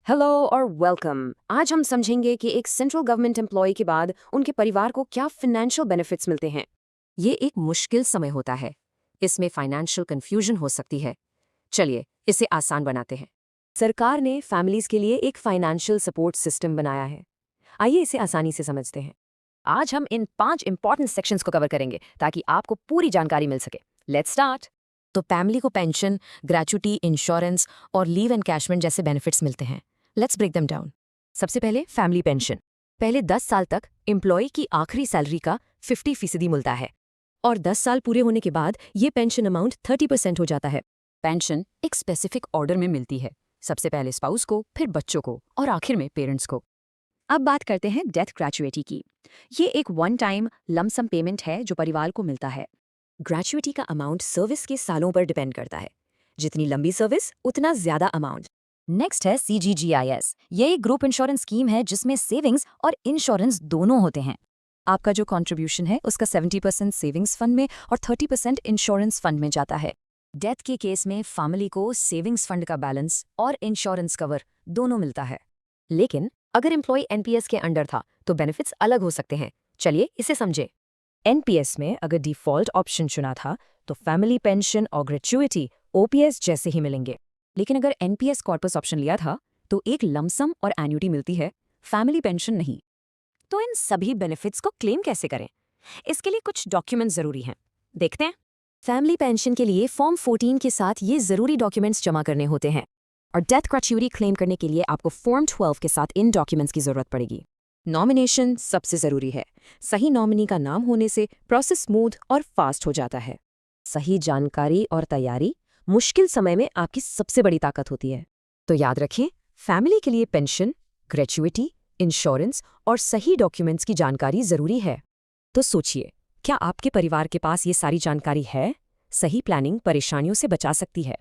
Hello और welcome. आज हम समझेंगे कि एक सेंट्रल गवर्नमेंट एम्प्लॉय के बाद उनके परिवार को क्या फाइनेंशियल बेनिफिट्स मिलते हैं। ये एक मुश्किल समय होता है, इसमें फाइनेंशियल कंफ्यूजन हो सकती है। चलिए इसे आसान बनाते हैं। सरकार ने फैमिलीज के लिए एक फाइनेंशियल सपोर्ट सिस्टम बनाया है। आइए इसे आसानी से समझते हैं। आज हम इन 5 इंपॉर्टेंट सेक्शंस को कवर करेंगे ताकि आपको पूरी जानकारी मिल सके। Let's start. तो फैमिली को पेंशन, ग्रेच्युटी, इंश्योरेंस और लीव एनकैशमेंट जैसे बेनिफिट्स मिलते हैं। Let's break them down. सबसे पहले फैमिली पेंशन। पहले 10 साल तक एम्प्लॉय की आखिरी सैलरी का 50% मिलता है और 10 साल पूरे होने के बाद ये पेंशन अमाउंट 30% हो जाता है। पेंशन एक स्पेसिफिक ऑर्डर में मिलती है, सबसे पहले स्पाउस को, फिर बच्चों को और आखिर में पेरेंट्स को। अब बात करते हैं डेथ ग्रेच्युटी की। ये एक वन टाइम लमसम पेमेंट है जो परिवार को मिलता है। ग्रेच्युटी का अमाउंट सर्विस के सालों पर डिपेंड करता है। जितनी लंबी सर्विस उतना ज्यादा अमाउंट। नेक्स्ट है CGGIS। ये एक ग्रुप इंश्योरेंस स्कीम है जिसमें सेविंग्स और इंश्योरेंस दोनों होते हैं। आपका जो कंट्रीब्यूशन है उसका 70% सेविंग्स फंड में और 30% इंश्योरेंस फंड में जाता है। डेथ के केस में फैमिली को सेविंग्स फंड का बैलेंस और इंश्योरेंस कवर दोनों मिलता है। लेकिन अगर एम्प्लॉय NPS के अंडर था तो बेनिफिट्स अलग हो सकते हैं। चलिए इसे समझे। NPS में अगर डिफॉल्ट ऑप्शन चुना था तो फैमिली पेंशन और ग्रेच्युटी OPS जैसे ही मिलेंगे। लेकिन अगर NPS कॉर्पस ऑप्शन लिया था तो एक लमसम और एन्युटी मिलती है, फैमिली पेंशन नहीं। तो इन सभी बेनिफिट्स को क्लेम कैसे करें? इसके लिए कुछ डॉक्यूमेंट्स जरूरी हैं। देखते हैं। फैमिली पेंशन के लिए फॉर्म 14 के साथ ये जरूरी डॉक्यूमेंट्स जमा करने होते हैं और डेथ ग्रेच्युटी क्लेम करने के लिए आपको फॉर्म 12 के साथ इन डॉक्यूमेंट्स की जरूरत पड़ेगी। नॉमिनेशन सबसे जरूरी है। सही नॉमिनी का नाम होने से प्रोसेस स्मूथ और फास्ट हो जाता है। सही जानकारी और तैयारी मुश्किल समय में आपकी सबसे बड़ी ताकत होती है। तो याद रखें, फैमिली के लिए पेंशन, ग्रेच्युटी, इंश्योरेंस और सही डॉक्यूमेंट्स की जानकारी जरूरी है। तो सोचिए, क्या आपके परिवार के पास ये सारी जानकारी है? सही प्लानिंग परेशानियों से बचा सकती है।